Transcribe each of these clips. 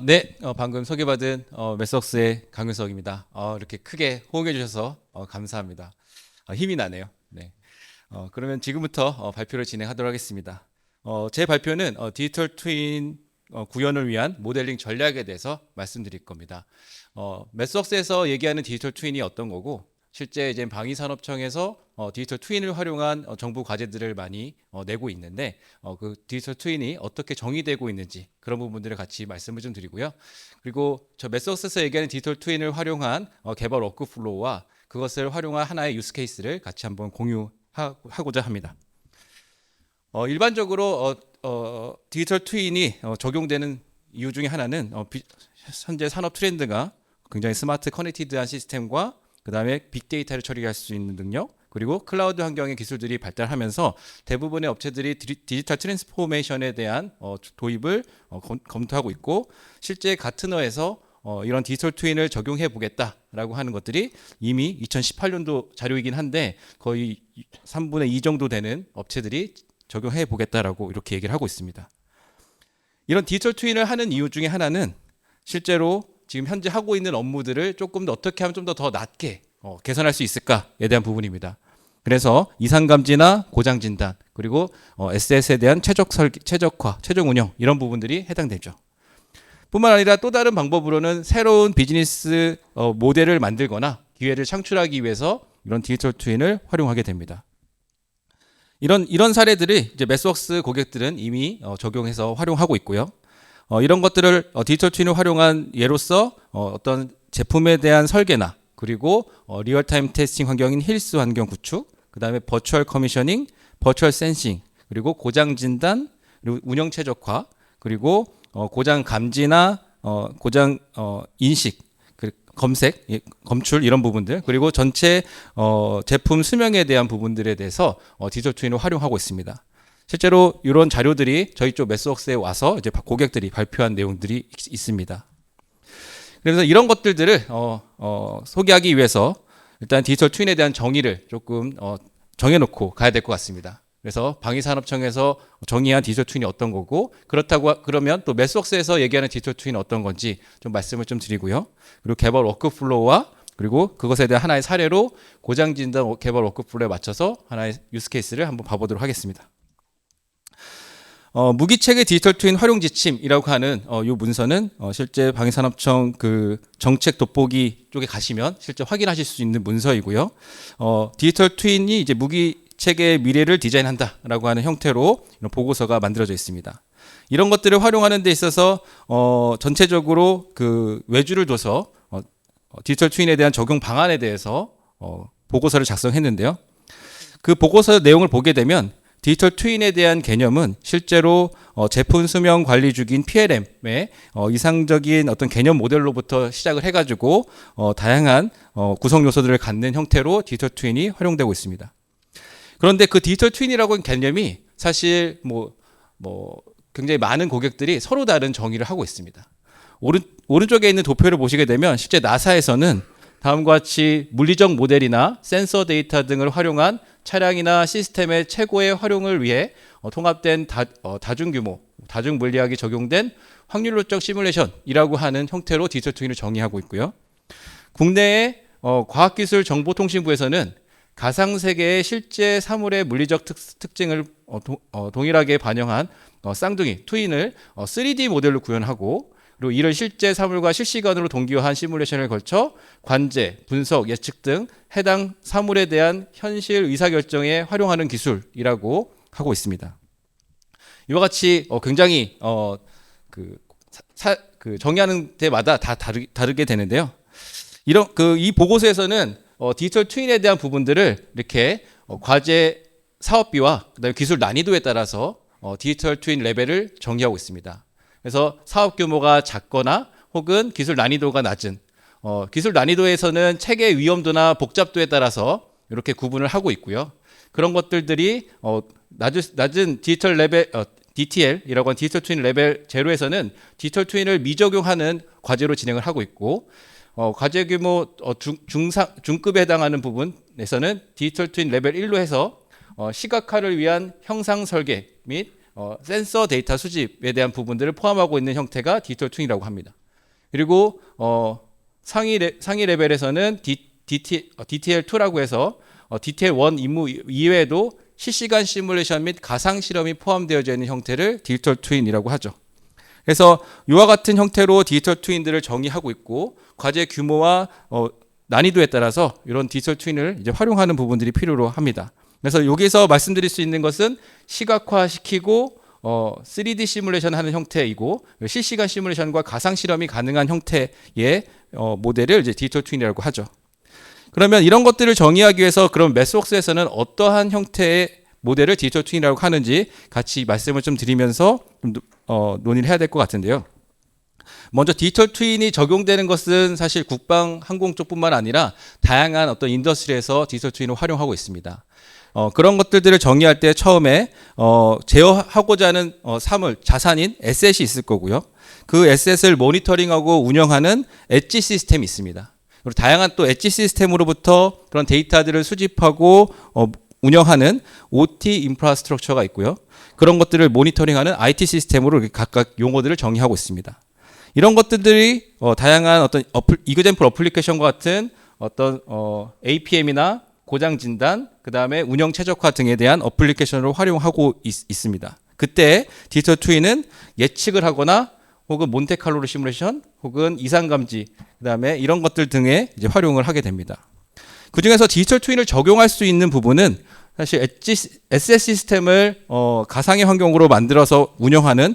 네. 방금 소개받은 매석스의 강윤석입니다. 이렇게 크게 호응해 주셔서 감사합니다. 힘이 나네요. 네. 그러면 지금부터 발표를 진행하도록 하겠습니다. 제 발표는 디지털 트윈 구현을 위한 모델링 전략에 대해서 말씀드릴 겁니다. 매석스에서 얘기하는 디지털 트윈이 어떤 거고, 실제 이제 방위산업청에서 디지털 트윈을 활용한 정부 과제들을 많이 내고 있는데, 그 디지털 트윈이 어떻게 정의되고 있는지 그런 부분들을 같이 말씀을 좀 드리고요. 그리고 저 매석스에서 얘기하는 디지털 트윈을 활용한 개발 워크플로우와 그것을 활용한 하나의 유스 케이스를 같이 한번 공유하고자 합니다. 일반적으로 디지털 트윈이 적용되는 이유 중에 하나는 현재 산업 트렌드가 굉장히 스마트 커넥티드한 시스템과 그 다음에 빅데이터를 처리할 수 있는 능력, 그리고 클라우드 환경의 기술들이 발달하면서 대부분의 업체들이 디지털 트랜스포메이션에 대한 도입을 검토하고 있고, 실제 가트너에서 이런 디지털 트윈을 적용해 보겠다라고 하는 것들이 이미 2018년도 자료이긴 한데 거의 3분의 2 정도 되는 업체들이 적용해 보겠다라고 이렇게 얘기를 하고 있습니다. 이런 디지털 트윈을 하는 이유 중에 하나는 실제로 지금 현재 하고 있는 업무들을 조금 더 어떻게 하면 좀 더 낮게 개선할 수 있을까에 대한 부분입니다. 그래서 이상 감지나 고장 진단, 그리고 SS에 대한 최적화, 최종 운영 이런 부분들이 해당되죠. 뿐만 아니라 또 다른 방법으로는 새로운 비즈니스 모델을 만들거나 기회를 창출하기 위해서 이런 디지털 트윈을 활용하게 됩니다. 이런 사례들이 이제 매스웍스 고객들은 이미 적용해서 활용하고 있고요. 이런 것들을 디지털 트윈을 활용한 예로서 어떤 제품에 대한 설계나, 그리고 리얼타임 테스팅 환경인 힐스 환경 구축, 그 다음에 버추얼 커미셔닝, 버추얼 센싱, 그리고 고장 진단, 그리고 운영 최적화, 그리고 고장 감지나 고장 인식, 검색, 검출 이런 부분들, 그리고 전체 제품 수명에 대한 부분들에 대해서 디지털 트윈을 활용하고 있습니다. 실제로 이런 자료들이 저희 쪽 매스웍스에 와서 이제 고객들이 발표한 내용들이 있습니다. 그래서 이런 것들을 소개하기 위해서 일단 디지털 트윈에 대한 정의를 조금 정해놓고 가야 될 것 같습니다. 그래서 방위산업청에서 정의한 디지털 트윈이 어떤 거고, 그러면 또 매스웍스에서 얘기하는 디지털 트윈이 어떤 건지 좀 말씀을 좀 드리고요. 그리고 개발 워크플로우와 그리고 그것에 대한 하나의 사례로 고장 진단 개발 워크플로우에 맞춰서 하나의 유스 케이스를 한번 봐보도록 하겠습니다. 무기체계 디지털 트윈 활용 지침이라고 하는 이 문서는 실제 방위산업청 그 정책 돋보기 쪽에 가시면 실제 확인하실 수 있는 문서이고요. 디지털 트윈이 이제 무기체계의 미래를 디자인한다라고 하는 형태로 이런 보고서가 만들어져 있습니다. 이런 것들을 활용하는 데 있어서 전체적으로 그 외주를 둬서 디지털 트윈에 대한 적용 방안에 대해서 보고서를 작성했는데요. 그 보고서 내용을 보게 되면 디지털 트윈에 대한 개념은 실제로 제품 수명 관리 주기인 PLM의 이상적인 어떤 개념 모델로부터 시작을 해가지고 다양한 구성 요소들을 갖는 형태로 디지털 트윈이 활용되고 있습니다. 그런데 그 디지털 트윈이라고 하는 개념이 사실 굉장히 많은 고객들이 서로 다른 정의를 하고 있습니다. 오른쪽에 있는 도표를 보시게 되면 실제 나사에서는 다음과 같이 물리적 모델이나 센서 데이터 등을 활용한 차량이나 시스템의 최고의 활용을 위해 통합된 다중규모, 다중물리학이 적용된 확률론적 시뮬레이션이라고 하는 형태로 디지털 트윈을 정의하고 있고요. 국내의 과학기술정보통신부에서는 가상세계의 실제 사물의 물리적 특징을 동일하게 반영한 쌍둥이, 트윈을 3D 모델로 구현하고, 그리고 이를 실제 사물과 실시간으로 동기화한 시뮬레이션을 걸쳐 관제, 분석, 예측 등 해당 사물에 대한 현실 의사결정에 활용하는 기술이라고 하고 있습니다. 이와 같이 굉장히 정의하는 데마다 다 다르게 되는데요. 이 보고서에서는 디지털 트윈에 대한 부분들을 이렇게 과제 사업비와 그다음에 기술 난이도에 따라서 디지털 트윈 레벨을 정의하고 있습니다. 그래서 사업 규모가 작거나 혹은 기술 난이도가 낮은 기술 난이도에서는 체계 위험도나 복잡도에 따라서 이렇게 구분을 하고 있고요. 그런 것들이 낮은 디지털 레벨 DTL이라고 하는 디지털 트윈 레벨 제로에서는 디지털 트윈을 미적용하는 과제로 진행을 하고 있고, 과제 규모 중급에 해당하는 부분에서는 디지털 트윈 레벨 1로 해서 시각화를 위한 형상 설계 및 센서 데이터 수집에 대한 부분들을 포함하고 있는 형태가 디지털 트윈이라고 합니다. 그리고 상위 레벨에서는 DTL2라고 해서 DTL1 임무 이외에도 실시간 시뮬레이션 및 가상 실험이 포함되어져 있는 형태를 디지털 트윈이라고 하죠. 그래서 이와 같은 형태로 디지털 트윈들을 정의하고 있고 과제 규모와 난이도에 따라서 이런 디지털 트윈을 이제 활용하는 부분들이 필요로 합니다. 그래서 여기서 말씀드릴 수 있는 것은 시각화시키고 3D 시뮬레이션 하는 형태이고 실시간 시뮬레이션과 가상 실험이 가능한 형태의 모델을 이제 디지털 트윈이라고 하죠. 그러면 이런 것들을 정의하기 위해서 그럼 매스웍스에서는 어떠한 형태의 모델을 디지털 트윈이라고 하는지 같이 말씀을 좀 드리면서 좀 논의를 해야 될 것 같은데요. 먼저 디지털 트윈이 적용되는 것은 사실 국방 항공 쪽뿐만 아니라 다양한 어떤 인더스트리에서 디지털 트윈을 활용하고 있습니다. 그런 것들을 정의할 때 처음에 제어하고자 하는 사물, 자산인 에셋이 있을 거고요. 그 에셋을 모니터링하고 운영하는 엣지 시스템이 있습니다. 그리고 다양한 또 엣지 시스템으로부터 그런 데이터들을 수집하고 운영하는 OT 인프라스트럭처가 있고요. 그런 것들을 모니터링하는 IT 시스템으로 각각 용어들을 정의하고 있습니다. 이런 것들이 다양한 어떤 이그젠플 어플리케이션과 같은 어떤 APM이나 고장 진단, 그 다음에 운영 최적화 등에 대한 어플리케이션으로 활용하고 있습니다. 그때 디지털 트윈은 예측을 하거나 혹은 몬테칼로 시뮬레이션, 혹은 이상 감지, 그 다음에 이런 것들 등에 이제 활용을 하게 됩니다. 그 중에서 디지털 트윈을 적용할 수 있는 부분은 사실 SS 시스템을 가상의 환경으로 만들어서 운영하는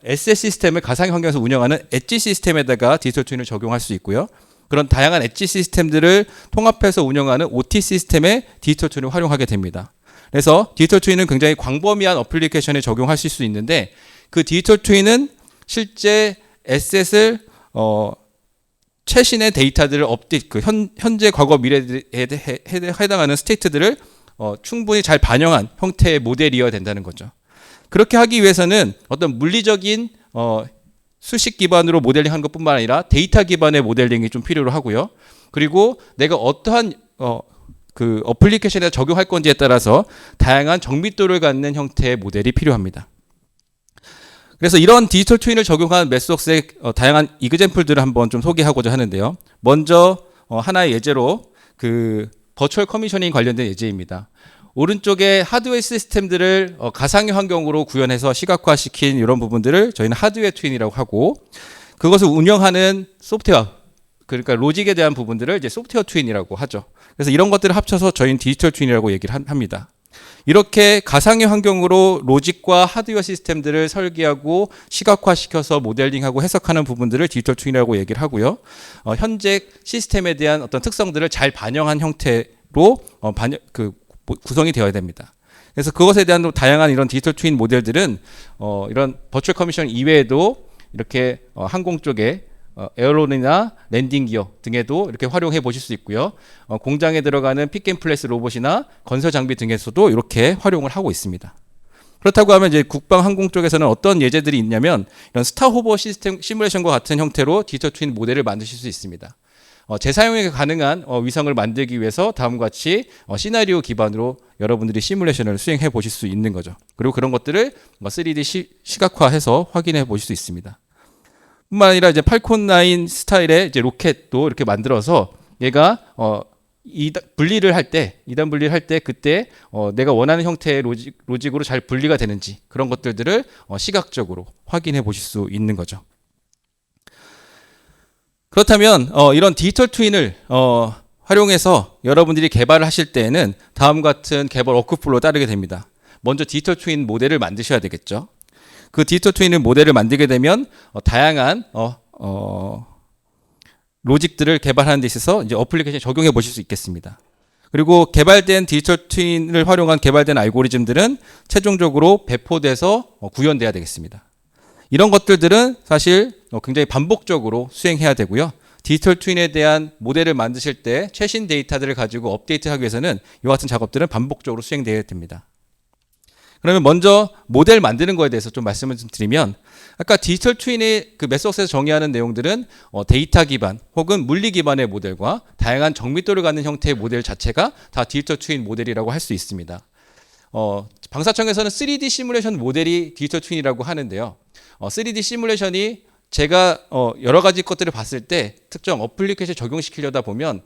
SS 시스템을 가상의 환경에서 운영하는 엣지 시스템에다가 디지털 트윈을 적용할 수 있고요. 그런 다양한 엣지 시스템들을 통합해서 운영하는 OT 시스템에 디지털 트윈을 활용하게 됩니다. 그래서 디지털 트윈은 굉장히 광범위한 어플리케이션에 적용하실 수 있는데 그 디지털 트윈은 실제 에셋을 최신의 데이터들을 업데이트, 현재, 과거, 미래에 해당하는 스테이트들을 충분히 잘 반영한 형태의 모델이어야 된다는 거죠. 그렇게 하기 위해서는 어떤 물리적인 수식 기반으로 모델링하는 것뿐만 아니라 데이터 기반의 모델링이 좀 필요로 하고요. 그리고 내가 어떠한 그 어플리케이션에 적용할 건지에 따라서 다양한 정밀도를 갖는 형태의 모델이 필요합니다. 그래서 이런 디지털 트윈을 적용한 매스웍스의 다양한 이그젠플들을 한번 좀 소개하고자 하는데요. 먼저 하나의 예제로 그 버추얼 커미셔닝 관련된 예제입니다. 오른쪽에 하드웨어 시스템들을 가상의 환경으로 구현해서 시각화시킨 이런 부분들을 저희는 하드웨어 트윈이라고 하고, 그것을 운영하는 소프트웨어, 그러니까 로직에 대한 부분들을 이제 소프트웨어 트윈이라고 하죠. 그래서 이런 것들을 합쳐서 저희는 디지털 트윈이라고 얘기를 합니다. 이렇게 가상의 환경으로 로직과 하드웨어 시스템들을 설계하고 시각화시켜서 모델링하고 해석하는 부분들을 디지털 트윈이라고 얘기를 하고요. 현재 시스템에 대한 어떤 특성들을 잘 반영한 형태로 구성이 되어야 됩니다. 그래서 그것에 대한 다양한 이런 디지털 트윈 모델들은 이런 버추얼 커미션 이외에도 이렇게 항공 쪽에 에어론이나 랜딩 기어 등에도 이렇게 활용해 보실 수 있고요. 공장에 들어가는 픽앤플레이스 로봇이나 건설 장비 등에서도 이렇게 활용을 하고 있습니다. 그렇다고 하면 이제 국방 항공 쪽에서는 어떤 예제들이 있냐면 이런 스타호버 시스템 시뮬레이션과 같은 형태로 디지털 트윈 모델을 만드실 수 있습니다. 재사용이 가능한 위성을 만들기 위해서 다음과 같이 시나리오 기반으로 여러분들이 시뮬레이션을 수행해 보실 수 있는 거죠. 그리고 그런 것들을 3D 시각화해서 확인해 보실 수 있습니다. 뿐만 아니라 이제 팔콘 9 스타일의 이제 로켓도 이렇게 만들어서 얘가 이단 분리를 할 때 그때 내가 원하는 형태의 로직으로 잘 분리가 되는지 그런 것들을 시각적으로 확인해 보실 수 있는 거죠. 그렇다면 이런 디지털 트윈을 활용해서 여러분들이 개발을 하실 때에는 다음과 같은 개발 워크플로우 따르게 됩니다. 먼저 디지털 트윈 모델을 만드셔야 되겠죠. 그 디지털 트윈을 모델을 만들게 되면 다양한 로직들을 개발하는 데 있어서 이제 어플리케이션 적용해 보실 수 있겠습니다. 그리고 개발된 디지털 트윈을 활용한 개발된 알고리즘들은 최종적으로 배포돼서 구현돼야 되겠습니다. 이런 것들은 사실 굉장히 반복적으로 수행해야 되고요. 디지털 트윈에 대한 모델을 만드실 때 최신 데이터들을 가지고 업데이트하기 위해서는 이와 같은 작업들은 반복적으로 수행되어야 됩니다. 그러면 먼저 모델 만드는 거에 대해서 좀 말씀을 좀 드리면, 아까 디지털 트윈의 그 매스웍스에서 정의하는 내용들은 데이터 기반 혹은 물리 기반의 모델과 다양한 정밀도를 갖는 형태의 모델 자체가 다 디지털 트윈 모델이라고 할 수 있습니다. 방사청에서는 3D 시뮬레이션 모델이 디지털 트윈이라고 하는데요. 3D 시뮬레이션이 제가 여러 가지 것들을 봤을 때 특정 어플리케이션 적용시키려다 보면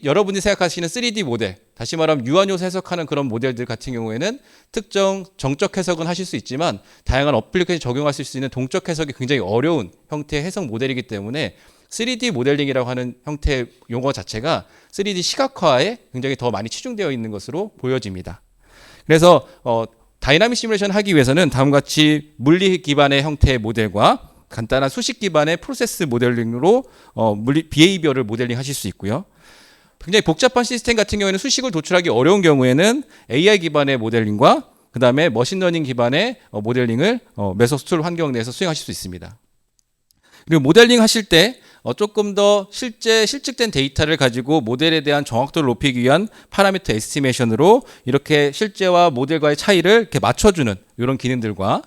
여러분이 생각하시는 3D 모델, 다시 말하면 유한요소 해석하는 그런 모델들 같은 경우에는 특정 정적 해석은 하실 수 있지만 다양한 어플리케이션 적용할 수 있는 동적 해석이 굉장히 어려운 형태의 해석 모델이기 때문에 3D 모델링이라고 하는 형태의 용어 자체가 3D 시각화에 굉장히 더 많이 치중되어 있는 것으로 보여집니다. 그래서 다이나믹 시뮬레이션을 하기 위해서는 다음과 같이 물리 기반의 형태의 모델과 간단한 수식 기반의 프로세스 모델링으로 비헤이비어를 모델링 하실 수 있고요. 굉장히 복잡한 시스템 같은 경우에는 수식을 도출하기 어려운 경우에는 AI 기반의 모델링과 그 다음에 머신러닝 기반의 모델링을 메소스툴 환경 내에서 수행하실 수 있습니다. 그리고 모델링 하실 때 조금 더 실측된 데이터를 가지고 모델에 대한 정확도를 높이기 위한 파라미터 에스티메이션으로 이렇게 실제와 모델과의 차이를 이렇게 맞춰주는 이런 기능들과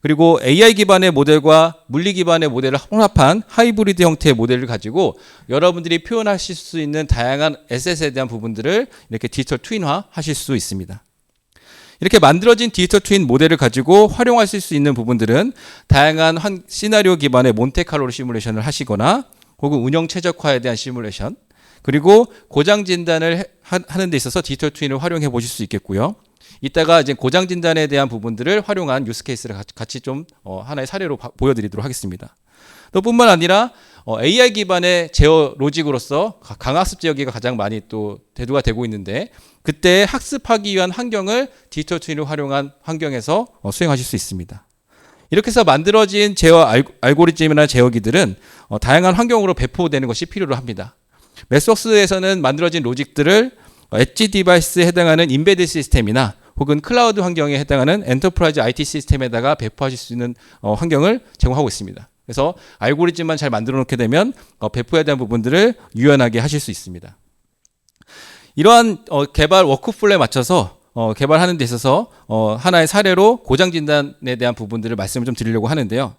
그리고 AI 기반의 모델과 물리 기반의 모델을 혼합한 하이브리드 형태의 모델을 가지고 여러분들이 표현하실 수 있는 다양한 에셋에 대한 부분들을 이렇게 디지털 트윈화 하실 수 있습니다. 이렇게 만들어진 디지털 트윈 모델을 가지고 활용하실 수 있는 부분들은 다양한 시나리오 기반의 몬테칼로 시뮬레이션을 하시거나 혹은 운영 최적화에 대한 시뮬레이션 그리고 고장 진단을 하는 데 있어서 디지털 트윈을 활용해 보실 수 있겠고요. 이따가 이제 고장 진단에 대한 부분들을 활용한 유스 케이스를 같이 좀 하나의 사례로 보여드리도록 하겠습니다. 또 뿐만 아니라 AI 기반의 제어 로직으로서 강학습 제어기가 가장 많이 또 대두가 되고 있는데 그때 학습하기 위한 환경을 디지털 트윈을 활용한 환경에서 수행하실 수 있습니다. 이렇게 해서 만들어진 제어 알고리즘이나 제어기들은 다양한 환경으로 배포되는 것이 필요로 합니다. 메소스에서는 만들어진 로직들을 엣지 디바이스에 해당하는 인베드 시스템이나 혹은 클라우드 환경에 해당하는 엔터프라이즈 IT 시스템에다가 배포하실 수 있는 환경을 제공하고 있습니다. 그래서 알고리즘만 잘 만들어 놓게 되면 배포에 대한 부분들을 유연하게 하실 수 있습니다. 이러한 개발 워크플로우에 맞춰서 개발하는 데 있어서 하나의 사례로 고장 진단에 대한 부분들을 말씀을 좀 드리려고 하는데요.